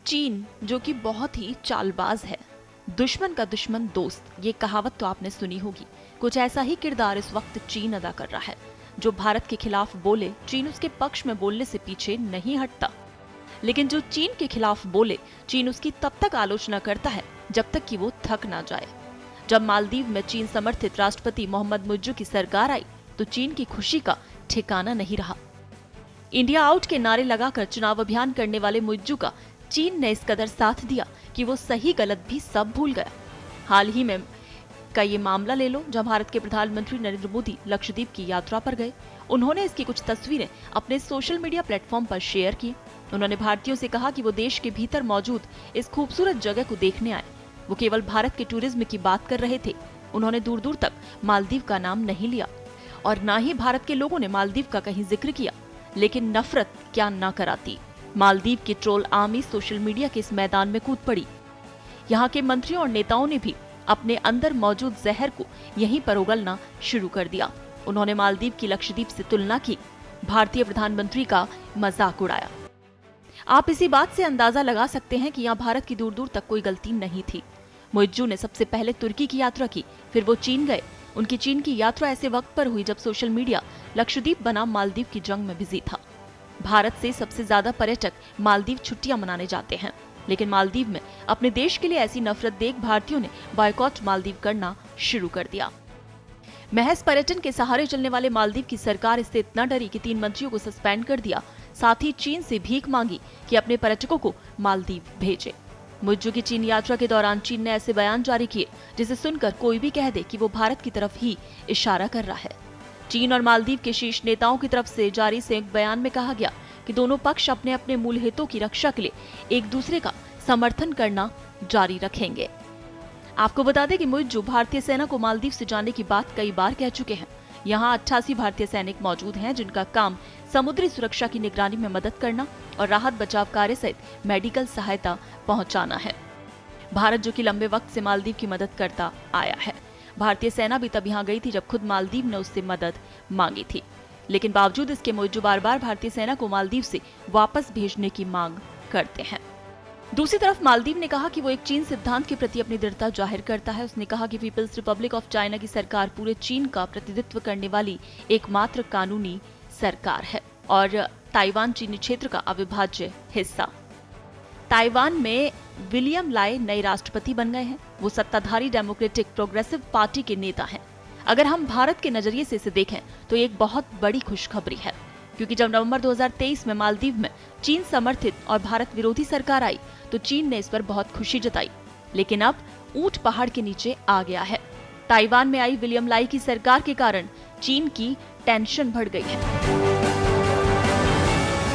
चीन जो कि बहुत ही चालबाज है, दुश्मन का दुश्मन दोस्त, ये कहावत तो आपने सुनी होगी। कुछ ऐसा ही किरदार इस वक्त चीन अदा कर रहा है। जो भारत के खिलाफ बोले, चीन उसके पक्ष में बोलने से पीछे नहीं हटता। लेकिन जो चीन के खिलाफ बोले, चीन उसकी तब तक आलोचना करता है जब तक कि वो थक ना जाए। जब मालदीव में चीन समर्थित राष्ट्रपति मोहम्मद मुइज्जू की सरकार आई तो चीन की खुशी का ठिकाना नहीं रहा। इंडिया आउट के नारे लगाकर चुनाव अभियान करने वाले मुइज्जू का चीन ने इस कदर साथ दिया कि वो सही गलत भी सब भूल गया। हाल ही में का ये मामला ले लो, जब भारत के प्रधानमंत्री नरेंद्र मोदी लक्षद्वीप की यात्रा पर गए। उन्होंने इसकी कुछ तस्वीरें अपने सोशल मीडिया प्लेटफॉर्म पर शेयर की। उन्होंने भारतीयों से कहा कि वो देश के भीतर मौजूद इस खूबसूरत जगह को देखने आए। वो केवल भारत के टूरिज्म की बात कर रहे थे। उन्होंने दूर दूर तक मालदीव का नाम नहीं लिया और न ही भारत के लोगों ने मालदीव का कहीं जिक्र किया। लेकिन नफरत क्या न कराती, मालदीव की ट्रोल आर्मी सोशल मीडिया के इस मैदान में कूद पड़ी। यहाँ के मंत्रियों और नेताओं ने भी अपने अंदर मौजूद जहर को यहीं पर उगलना शुरू कर दिया। उन्होंने मालदीव की लक्षद्वीप से तुलना की, भारतीय प्रधानमंत्री का मजाक उड़ाया। आप इसी बात से अंदाजा लगा सकते हैं कि यहाँ भारत की दूर दूर तक कोई गलती नहीं थी। मुइज्जू ने सबसे पहले तुर्की की यात्रा की, फिर वो चीन गए। उनकी चीन की यात्रा ऐसे वक्त पर हुई जब सोशल मीडिया लक्षद्वीप बनाम मालदीव की जंग में बिजी था। भारत से सबसे ज्यादा पर्यटक मालदीव छुट्टियां मनाने जाते हैं, लेकिन मालदीव में अपने देश के लिए ऐसी नफरत देख भारतीयों ने बॉयकॉट मालदीव करना शुरू कर दिया। महज पर्यटन के सहारे चलने वाले मालदीव की सरकार इससे इतना डरी कि 3 मंत्रियों को सस्पेंड कर दिया। साथ ही चीन से भीख मांगी कि अपने पर्यटकों को मालदीव भेजे। मुइज्जू की चीन यात्रा के दौरान चीन ने ऐसे बयान जारी किए जिसे सुनकर कोई भी कह दे कि वो भारत की तरफ ही इशारा कर रहा है। चीन और मालदीव के शीर्ष नेताओं की तरफ से जारी संयुक्त बयान में कहा गया कि दोनों पक्ष अपने अपने मूल हितों की रक्षा के लिए एक दूसरे का समर्थन करना जारी रखेंगे। आपको बता दें कि मुइज्जू भारतीय सेना को मालदीव से जाने की बात कई बार कह चुके हैं। यहाँ 88 भारतीय सैनिक मौजूद हैं जिनका काम समुद्री सुरक्षा की निगरानी में मदद करना और राहत बचाव कार्य सहित मेडिकल सहायता पहुंचाना है। भारत जो कि लंबे वक्त से मालदीव की मदद करता आया है। भारतीय सेना भी तब यहाँ गई थी जब खुद मालदीव ने उससे मदद मांगी थी, लेकिन बावजूद इसके मुइज्जू बार बार भारतीय सेना को मालदीव से वापस भेजने की मांग करते हैं। दूसरी तरफ मालदीव ने कहा कि वो एक चीन सिद्धांत के प्रति अपनी दृढ़ता जाहिर करता है। उसने कहा कि पीपल्स रिपब्लिक ऑफ चाइना की सरकार पूरे चीन का प्रतिनिधित्व करने वाली एकमात्र कानूनी सरकार है और ताइवान चीनी क्षेत्र का अविभाज्य हिस्सा। ताइवान में विलियम लाई नए राष्ट्रपति बन गए हैं। वो सत्ताधारी डेमोक्रेटिक प्रोग्रेसिव पार्टी के नेता हैं। अगर हम भारत के नजरिए से इसे देखें तो एक बहुत बड़ी खुशखबरी है, क्योंकि जब नवंबर 2023 में मालदीव में चीन समर्थित और भारत विरोधी सरकार आई तो चीन ने इस पर बहुत खुशी जताई। लेकिन अब ऊंट पहाड़ के नीचे आ गया है। ताइवान में आई विलियम लाई की सरकार के कारण चीन की टेंशन बढ़ गई है।